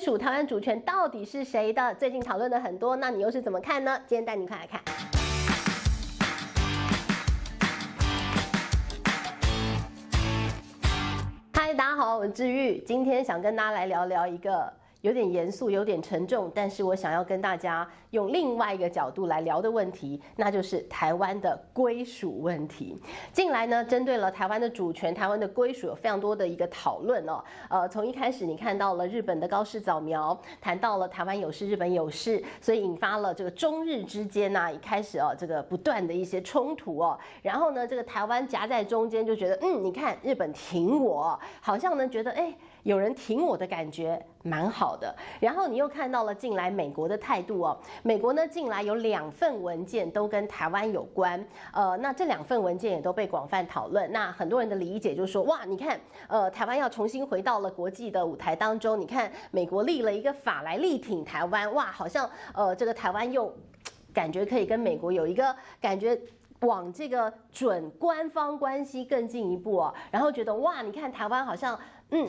属台湾主权到底是谁的？最近讨论的很多，那你又是怎么看呢？今天带你快来看。嗨，大家好，我是志玉，今天想跟大家来聊聊一个有点严肃、有点沉重，但是我想要跟大家用另外一个角度来聊的问题，那就是台湾的归属问题。近来呢，针对了台湾的主权、台湾的归属，有非常多的一个讨论哦。从一开始你看到了日本的高市早苗谈到了台湾有事、日本有事，所以引发了这个中日之间一开始这个不断的一些冲突哦。然后呢，这个台湾夹在中间，就觉得你看日本挺我，好像呢觉得有人挺我的感觉蛮好的。然后你又看到了近来美国的态度哦，美国呢近来有2份文件都跟台湾有关，那这2份文件也都被广泛讨论。那很多人的理解就是说，哇，你看，台湾要重新回到了国际的舞台当中。你看美国立了一个法来力挺台湾，哇，好像这个台湾又感觉可以跟美国有一个感觉。往这个准官方关系更进一步哦，然后觉得哇，你看台湾好像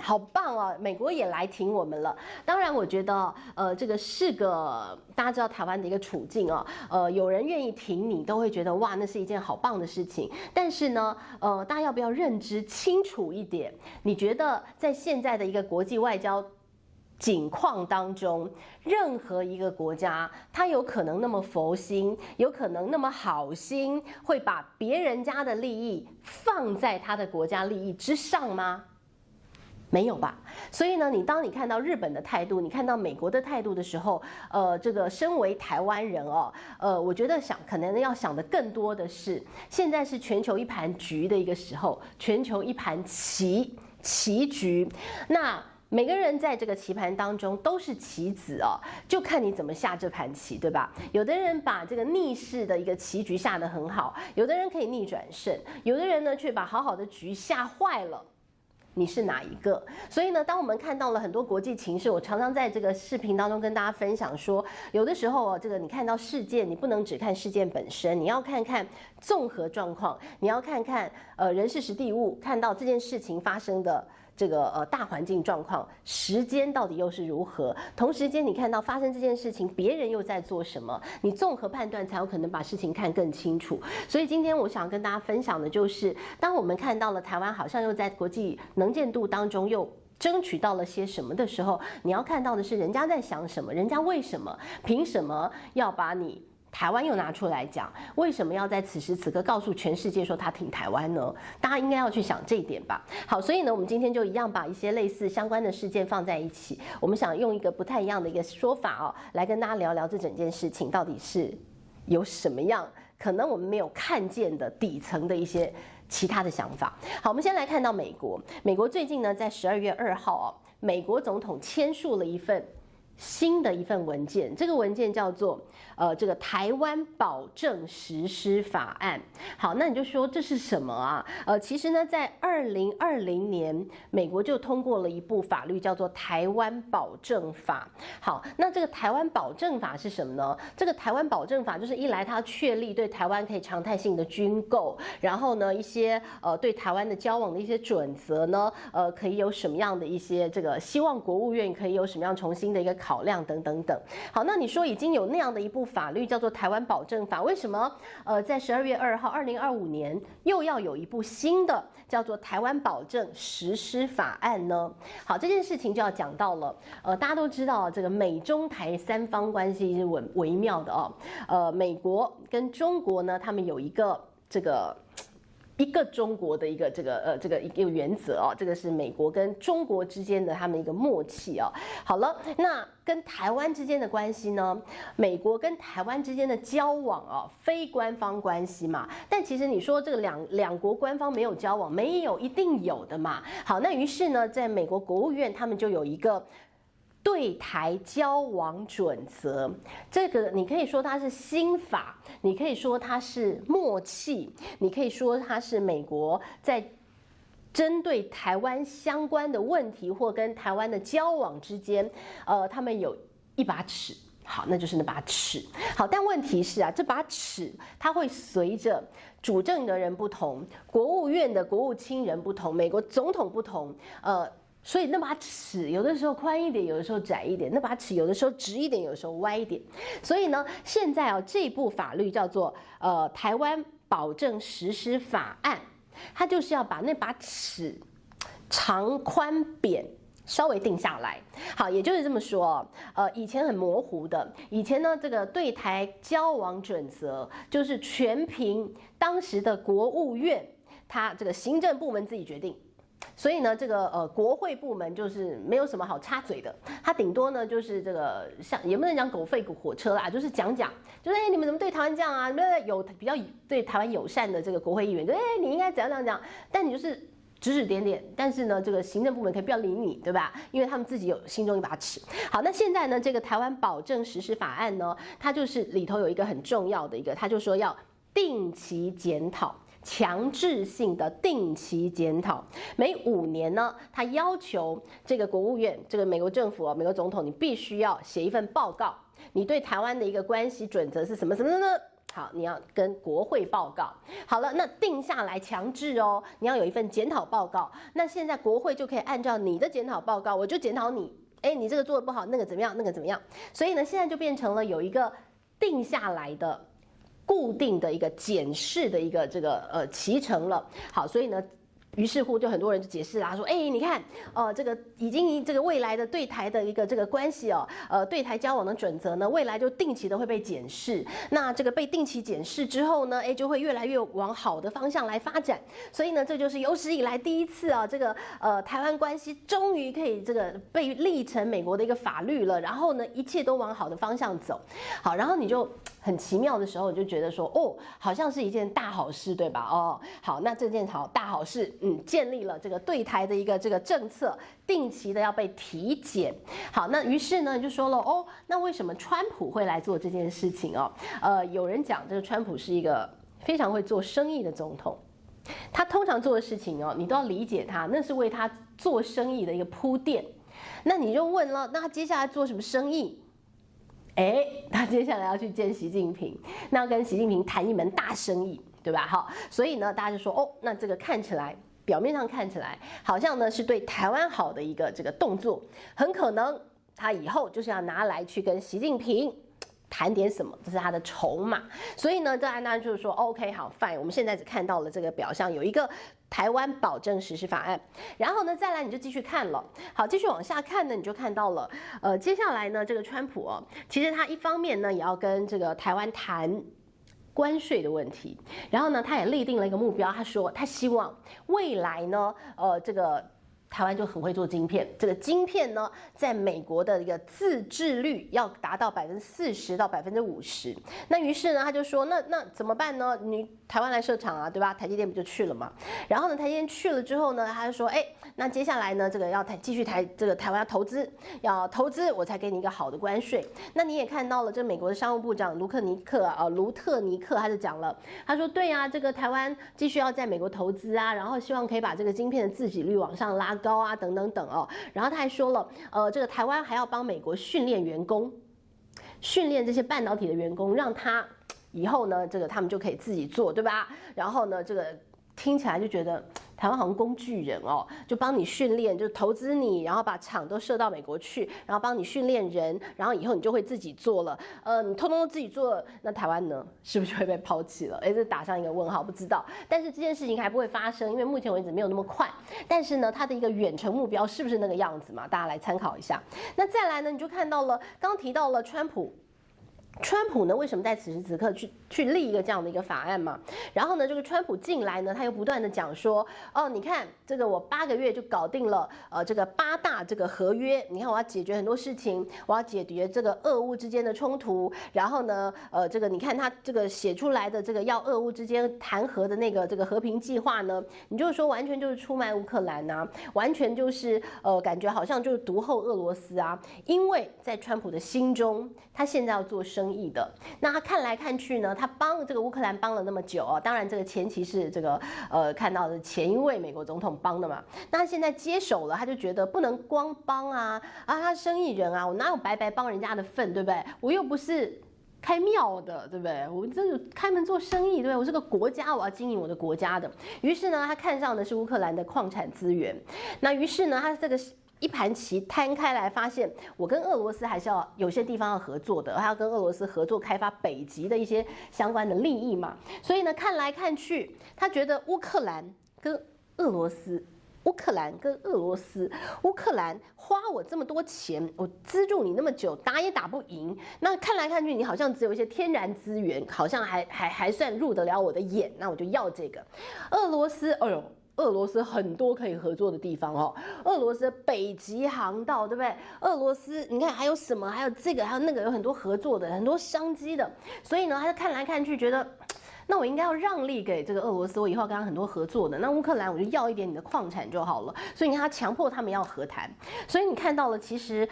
好棒哦，美国也来挺我们了。当然，我觉得这个是个大家知道台湾的一个处境哦，有人愿意挺你，都会觉得哇，那是一件好棒的事情。但是呢，大家要不要认知清楚一点？你觉得在现在的一个国际外交景况当中，任何一个国家，它有可能那么佛心，有可能那么好心，会把别人家的利益放在他的国家利益之上吗？没有吧。所以呢，当你看到日本的态度，你看到美国的态度的时候，这个身为台湾人我觉得可能要想的更多的是，现在是全球一盘局的一个时候，全球一盘棋局，那每个人在这个棋盘当中都是棋子哦，就看你怎么下这盘棋，对吧？有的人把这个逆势的一个棋局下得很好，有的人可以逆转胜，有的人呢却把好好的局下坏了。你是哪一个？所以呢，当我们看到了很多国际情势，我常常在这个视频当中跟大家分享说，有的时候这个你看到事件，你不能只看事件本身，你要看看综合状况，你要看看人事时地物，看到这件事情发生的这个大环境状况，时间到底又是如何？同时间你看到发生这件事情，别人又在做什么？你综合判断才有可能把事情看更清楚。所以今天我想跟大家分享的就是，当我们看到了台湾好像又在国际能见度当中又争取到了些什么的时候，你要看到的是人家在想什么，人家为什么，凭什么要把你台湾又拿出来讲，为什么要在此时此刻告诉全世界说他挺台湾呢？大家应该要去想这一点吧。好，所以呢，我们今天就一样把一些类似相关的事件放在一起，我们想用一个不太一样的一个说法来跟大家聊聊这整件事情到底是有什么样可能我们没有看见的底层的一些其他的想法。好，我们先来看到美国。美国最近呢，在12月2号美国总统签署了新的一份文件，这个文件叫做这个台湾保证实施法案。好，那你就说这是什么啊？其实呢，在2020年，美国就通过了一部法律，叫做台湾保证法。好，那这个台湾保证法是什么呢？这个台湾保证法就是一来它确立对台湾可以常态性的军购，然后呢一些对台湾的交往的一些准则呢，可以有什么样的一些这个希望国务院可以有什么样重新的一个考量等等等。好，那你说已经有那样的一部法律叫做台湾保证法，为什么在12月2号2025年又要有一部新的叫做台湾保证实施法案呢？好，这件事情就要讲到了大家都知道这个美中台3方关系是微妙的美国跟中国呢，他们有一个中国的一个一个原则这个是美国跟中国之间的他们一个默契好了，那跟台湾之间的关系呢？美国跟台湾之间的交往非官方关系嘛。但其实你说这个两国官方没有交往，没有一定有的嘛。好，那于是呢，在美国国务院他们就有一个对台交往准则，这个你可以说它是新法，你可以说它是默契，你可以说它是美国在针对台湾相关的问题或跟台湾的交往之间，他们有一把尺。好，那就是那把尺。好，但问题是这把尺它会随着主政的人不同，国务院的国务卿人不同，美国总统不同，所以那把尺有的时候宽一点，有的时候窄一点；那把尺有的时候直一点，有的时候歪一点。所以呢，现在啊，这部法律叫做台湾保证实施法案，它就是要把那把尺长宽扁稍微定下来。好，也就是这么说，以前很模糊的，以前呢，这个对台交往准则就是全凭当时的国务院，它这个行政部门自己决定。所以呢，这个国会部门就是没有什么好插嘴的，他顶多呢就是这个像也不能讲狗吠火车啦，就是讲，就是你们怎么对台湾这样啊？你们有比较对台湾友善的这个国会议员，就你应该怎样讲，但你就是指指点点，但是呢，这个行政部门可以不要理你，对吧？因为他们自己有心中一把尺。好，那现在呢，这个台湾保证实施法案呢，它就是里头有一个很重要的一个，它就说要定期检讨。强制性的定期检讨，每5年呢，他要求这个国务院、这个美国政府、美国总统，你必须要写一份报告，你对台湾的一个关系准则是什么什么呢？好，你要跟国会报告。好了，那定下来强制哦，你要有一份检讨报告。那现在国会就可以按照你的检讨报告，我就检讨你。你这个做的不好，那个怎么样，那个怎么样？所以呢，现在就变成了有一个定下来的。固定的一个检视的一个这个期程了，好，所以呢，于是乎就很多人就解释啦，说，你看，这个已经这个未来的对台的一个这个关系哦，对台交往的准则呢，未来就定期的会被检视。那这个被定期检视之后呢，就会越来越往好的方向来发展。所以呢，这就是有史以来第一次啊，这个台湾关系终于可以这个被立成美国的一个法律了。然后呢，一切都往好的方向走。好，然后你就。很奇妙的时候，你就觉得说，好像是一件大好事，对吧？好，那这件大好事，建立了这个对台的一个这个政策，定期的要被体检。好，那于是呢，你就说了，那为什么川普会来做这件事情哦？有人讲这个川普是一个非常会做生意的总统，他通常做的事情哦，你都要理解他，那是为他做生意的一个铺垫。那你就问了，那他接下来做什么生意？他接下来要去见习近平，那要跟习近平谈一门大生意，对吧？好，所以呢，大家就说，那这个看起来，表面上看起来，好像呢是对台湾好的一个这个动作，很可能他以后就是要拿来去跟习近平谈点什么，这是他的筹码。所以呢，当然就是说 ，OK， 好 ，fine， 我们现在只看到了这个表象有一个。台湾保证实施法案，然后呢，再来你就继续看了。好，继续往下看呢，你就看到了，接下来呢，这个川普其实他一方面呢也要跟这个台湾谈关税的问题，然后呢，他也立定了一个目标，他说他希望未来呢，这个。台湾就很会做晶片，这个晶片呢，在美国的一个自制率要达到40%到50%。那于是呢，他就说，那怎么办呢？你台湾来设厂啊，对吧？台积电不就去了嘛？然后呢，台积电去了之后呢，他就说，那接下来呢，这个要继续这个台湾要投资，我才给你一个好的关税。那你也看到了，这美国的商务部长卢特尼克他就讲了，他说，对啊，这个台湾继续要在美国投资啊，然后希望可以把这个晶片的自给率往上拉高啊，等等等哦。然后他还说了，这个台湾还要帮美国训练员工，训练这些半导体的员工，让他以后呢，这个他们就可以自己做，对吧？然后呢，这个听起来就觉得台湾好像工具人哦，就帮你训练，就投资你，然后把厂都设到美国去，然后帮你训练人，然后以后你就会自己做了。你通通都自己做了，那台湾呢，是不是就会被抛弃了？这打上一个问号，不知道。但是这件事情还不会发生，因为目前为止没有那么快。但是呢，它的一个远程目标是不是那个样子嘛？大家来参考一下。那再来呢，你就看到了，刚提到了川普呢，为什么在此时此刻去立一个这样的一个法案嘛？然后呢，这个川普进来呢，他又不断的讲说，你看这个我8个月就搞定了，这个8大这个合约，你看我要解决很多事情，我要解决这个俄乌之间的冲突，然后呢，这个你看他这个写出来的这个要俄乌之间谈和的那个这个和平计划呢，你就说完全就是出卖乌克兰啊，完全就是感觉好像就是独厚俄罗斯啊，因为在川普的心中，他现在要做生意的，那他看来看去呢，他帮这个乌克兰帮了那么久当然这个前期是这个看到的前一位美国总统帮的嘛，那他现在接手了，他就觉得不能光帮他生意人啊，我哪有白白帮人家的份，对不对？我又不是开庙的，对不对？我这个开门做生意，对不对？我这个国家，我要经营我的国家的。于是呢，他看上的是乌克兰的矿产资源。那于是呢，他这个一盘棋摊开来，发现我跟俄罗斯还是要有些地方要合作的，还要跟俄罗斯合作开发北极的一些相关的利益嘛。所以呢，看来看去，他觉得乌克兰跟俄罗斯。乌克兰跟俄罗斯，乌克兰花我这么多钱，我资助你那么久，打也打不赢。那看来看去，你好像只有一些天然资源，好像还算入得了我的眼，那我就要这个。俄罗斯，哎呦。俄罗斯很多可以合作的地方哦，俄罗斯北极航道，对不对？俄罗斯你看还有什么？还有这个，还有那个，有很多合作的，很多商机的。所以呢，他看来看去觉得。那我应该要让利给这个俄罗斯，我以后要跟他很多合作的。那乌克兰我就要一点你的矿产就好了。所以你看他强迫他们要和谈。所以你看到了，其实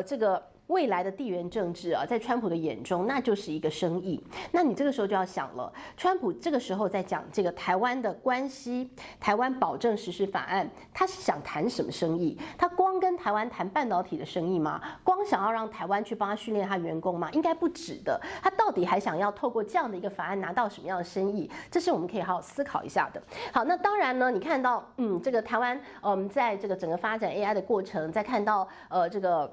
这个。未来的地缘政治啊，在川普的眼中，那就是一个生意。那你这个时候就要想了，川普这个时候在讲这个台湾的关系，台湾保证实施法案，他是想谈什么生意？他光跟台湾谈半导体的生意吗？光想要让台湾去帮他训练他员工吗？应该不止的。他到底还想要透过这样的一个法案拿到什么样的生意？这是我们可以好好思考一下的。好，那当然呢，你看到这个台湾在这个整个发展 AI 的过程，再看到这个。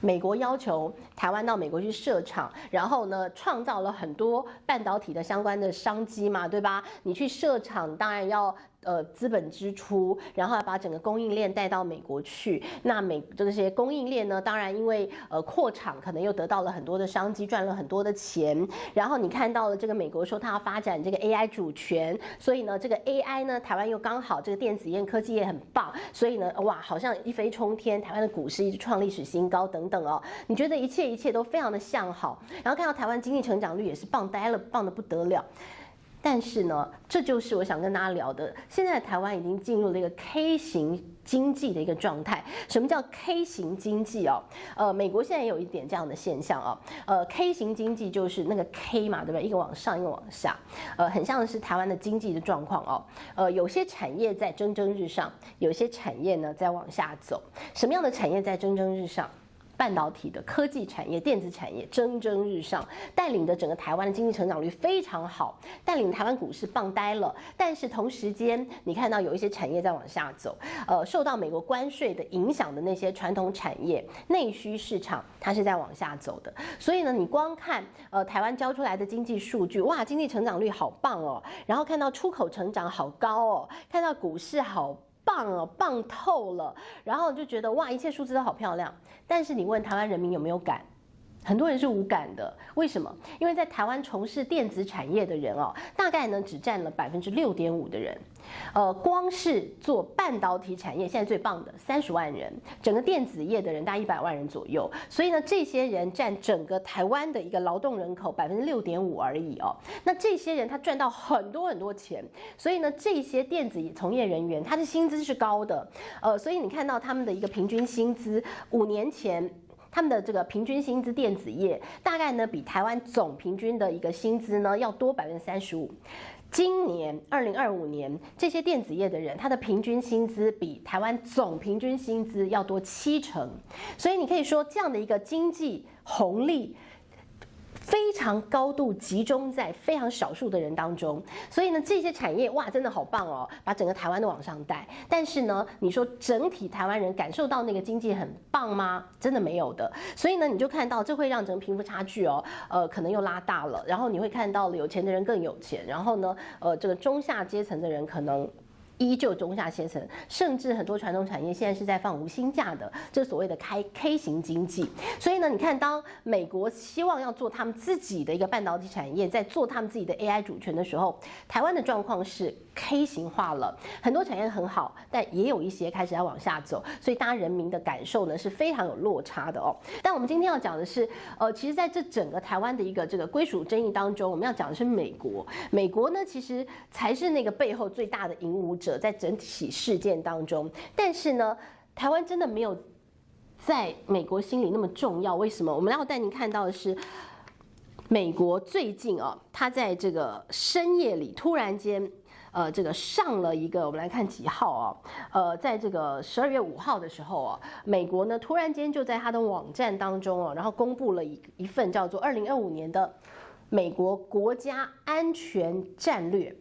美国要求台湾到美国去设厂，然后呢，创造了很多半导体的相关的商机嘛，对吧？你去设厂，当然要资本支出，然后要把整个供应链带到美国去。那这些供应链呢，当然因为扩厂，可能又得到了很多的商机，赚了很多的钱。然后你看到了这个美国说它要发展这个 AI 主权，所以呢，这个 AI 呢，台湾又刚好这个电子业、科技业很棒，所以呢，哇，好像一飞冲天，台湾的股市一直创历史新高等等哦。你觉得一切都非常的向好，然后看到台湾经济成长率也是棒呆了，棒得不得了。但是呢，这就是我想跟大家聊的。现在台湾已经进入了一个 K 型经济的一个状态。什么叫 K 型经济哦？美国现在也有一点这样的现象哦。K 型经济就是那个 K 嘛，对不对？一个往上，一个往下。很像是台湾的经济的状况哦。有些产业在蒸蒸日上，有些产业呢在往下走。什么样的产业在蒸蒸日上？半导体的科技产业、电子产业蒸蒸日上，带领着整个台湾的经济成长率非常好，带领台湾股市棒呆了。但是同时间，你看到有一些产业在往下走，受到美国关税的影响的那些传统产业、内需市场，它是在往下走的。所以呢，你光看台湾交出来的经济数据，哇，经济成长率好棒哦，然后看到出口成长好高哦，看到股市好棒哦，棒透了，然后就觉得哇，一切数字都好漂亮。但是你问台湾人民有没有感？很多人是无感的，为什么？因为在台湾从事电子产业的人哦，大概呢只占了6.5%的人，光是做半导体产业现在最棒的30万人，整个电子业的人大概100万人左右，所以呢这些人占整个台湾的一个劳动人口6.5%而已哦。那这些人他赚到很多钱，所以呢这些电子从业人员他的薪资是高的，所以你看到他们的一个平均薪资5年前。他们的这个平均薪资，电子业大概呢比台湾总平均的一个薪资呢要多35%。今年2025年，这些电子业的人，他的平均薪资比台湾总平均薪资要多70%。所以你可以说，这样的一个经济红利。非常高度集中在非常少数的人当中，所以呢，这些产业哇，真的好棒哦，把整个台湾都往上带。但是呢，你说整体台湾人感受到那个经济很棒吗？真的没有的。所以呢，你就看到这会让整个贫富差距哦，可能又拉大了。然后你会看到了有钱的人更有钱，然后呢，这个中下阶层的人可能。依旧中下阶层，甚至很多传统产业现在是在放无薪假的，这所谓的K 型经济。所以呢，你看，当美国希望要做他们自己的一个半导体产业，在做他们自己的 AI 主权的时候，台湾的状况是 K 型化了，很多产业很好，但也有一些开始要往下走，所以大家人民的感受呢是非常有落差的哦。但我们今天要讲的是，其实在这整个台湾的一个这个归属争议当中，我们要讲的是美国。美国呢，其实才是那个背后最大的赢武者。在整体事件当中，但是呢，台湾真的没有在美国心里那么重要。为什么？我们要带您看到的是，美国最近他在这个深夜里突然间，这个上了一个，我们来看几号啊？在这个12月5号的时候啊，美国呢突然间就在它的网站当中啊，然后公布了一份叫做2025年的美国国家安全战略。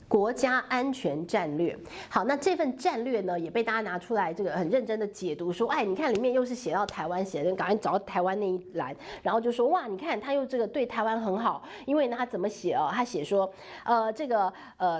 国家安全战略，好，那这份战略呢，也被大家拿出来，这个很认真的解读，说，哎，你看里面又是写到台湾，写的赶快找到台湾那一栏，然后就说，哇，你看他又这个对台湾很好，因为呢，他怎么写哦？他写说，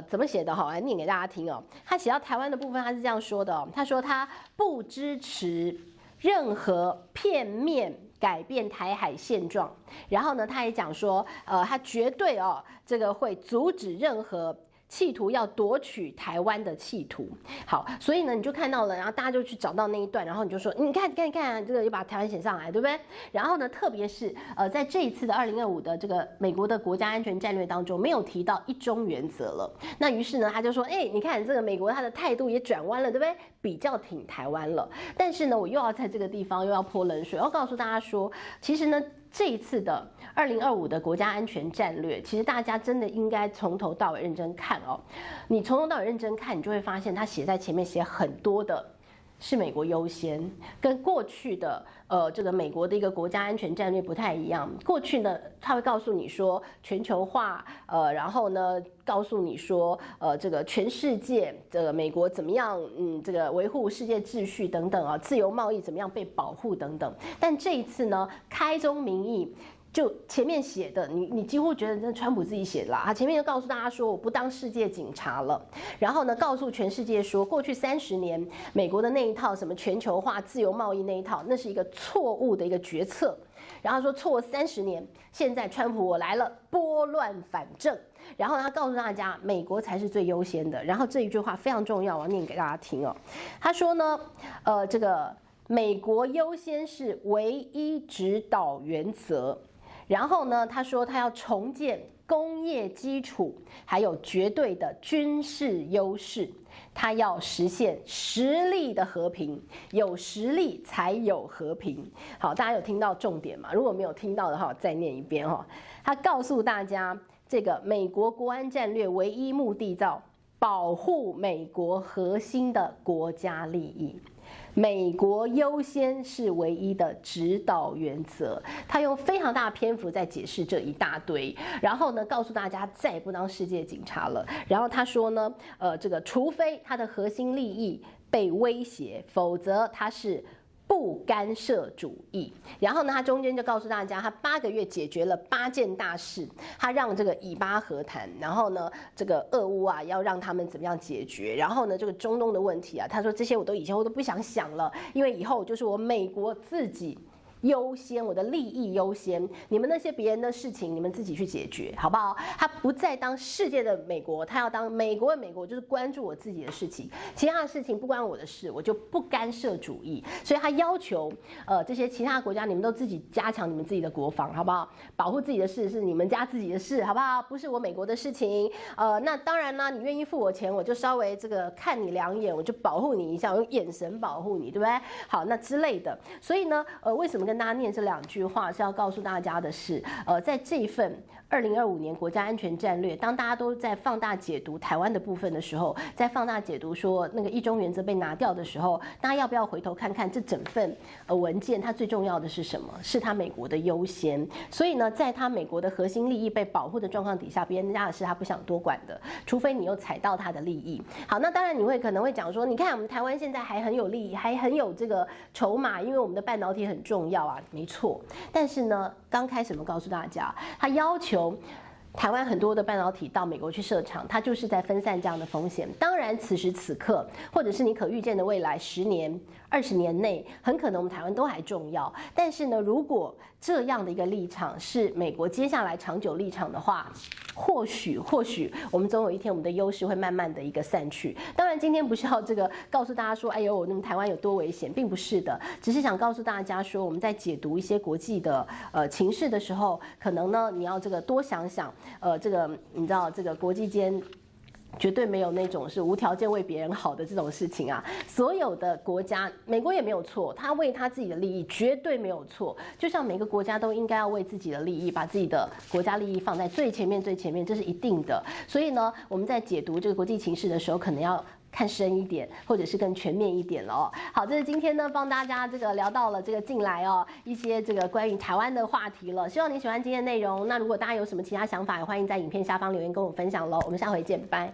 怎么写的哈？来念给大家听哦。他写到台湾的部分，他是这样说的哦，他说他不支持任何片面改变台海现状，然后呢，他也讲说，他绝对这个会阻止任何企图要夺取台湾的企图。好，所以呢，你就看到了，然后大家就去找到那一段，然后你就说，你看，这个也把台湾写上来，对不对？然后呢，特别是在这一次的2025的这个美国的国家安全战略当中，没有提到一中原则了。那于是呢，他就说，哎，你看这个美国他的态度也转弯了，对不对？比较挺台湾了。但是呢，我又要在这个地方又要泼冷水，要告诉大家说，其实呢，这一次的2025的国家安全战略，其实大家真的应该从头到尾认真看哦。你从头到尾认真看，你就会发现他写在前面写很多的是美国优先，跟过去的这个美国的一个国家安全战略不太一样。过去呢，他会告诉你说全球化，然后呢，告诉你说这个全世界的美国怎么样，这个维护世界秩序等等啊，自由贸易怎么样被保护等等。但这一次呢，开宗明义。就前面写的，你几乎觉得那川普自己写的啦。他前面就告诉大家说，我不当世界警察了。然后呢，告诉全世界说，过去30年美国的那一套什么全球化、自由贸易那一套，那是一个错误的一个决策。然后说错30年，现在川普我来了，拨乱反正。然后他告诉大家，美国才是最优先的。然后这一句话非常重要，我要念给大家听哦。他说呢，这个美国优先是唯一指导原则。然后呢，他说他要重建工业基础，还有绝对的军事优势。他要实现实力的和平，有实力才有和平。好，大家有听到重点吗？如果没有听到的话，我再念一遍哈。他告诉大家，这个美国国安战略唯一目的叫保护美国核心的国家利益。美国优先是唯一的指导原则，他用非常大的篇幅在解释这一大堆，然后呢，告诉大家再也不当世界警察了。然后他说呢，这个除非他的核心利益被威胁，否则他是不干涉主义。然后呢，他中间就告诉大家，他8个月解决了8件大事，他让这个以巴和谈，然后呢，这个俄乌啊，要让他们怎么样解决，然后呢，这个中东的问题啊，他说这些以前我都不想想了，因为以后就是我美国自己优先，我的利益优先，你们那些别人的事情你们自己去解决，好不好？他不再当世界的美国，他要当美国的美国，就是关注我自己的事情，其他的事情不关我的事，我就不干涉主义。所以他要求这些其他国家，你们都自己加强你们自己的国防，好不好？保护自己的事是你们家自己的事，好不好？不是我美国的事情。那当然呢，你愿意付我钱，我就稍微这个看你2眼，我就保护你一下，我用眼神保护你，对不对？好，那之类的。所以呢，为什么跟大家念这2句话是要告诉大家的是，在这一份2025年国家安全战略，当大家都在放大解读台湾的部分的时候，在放大解读说那个一中原则被拿掉的时候，大家要不要回头看看这整份文件，它最重要的是什么？是它美国的优先。所以呢，在它美国的核心利益被保护的状况底下，别人家的事他不想多管的，除非你又踩到他的利益。好，那当然你可能会讲说，你看我们台湾现在还很有利益，还很有这个筹码，因为我们的半导体很重要啊。没错，但是呢，刚开始我们告诉大家，他要求台湾很多的半导体到美国去设厂，它就是在分散这样的风险。当然，此时此刻，或者是你可预见的未来10年、20年内，很可能我们台湾都还重要。但是呢，如果这样的一个立场是美国接下来长久立场的话，或许我们总有一天我们的优势会慢慢的一个散去。当然，今天不是要这个告诉大家说，哎呦，我们台湾有多危险，并不是的，只是想告诉大家说，我们在解读一些国际的情势的时候，可能呢你要这个多想想，这个你知道这个国际间绝对没有那种是无条件为别人好的这种事情啊！所有的国家，美国也没有错，他为他自己的利益绝对没有错。就像每个国家都应该要为自己的利益，把自己的国家利益放在最前面、最前面，这是一定的。所以呢，我们在解读这个国际情势的时候，可能要看深一点，或者是更全面一点了哦。好，这是今天呢帮大家这个聊到了这个进来哦一些这个关于台湾的话题了。希望你喜欢今天的内容。那如果大家有什么其他想法，也欢迎在影片下方留言跟我分享喽。我们下回见，拜拜。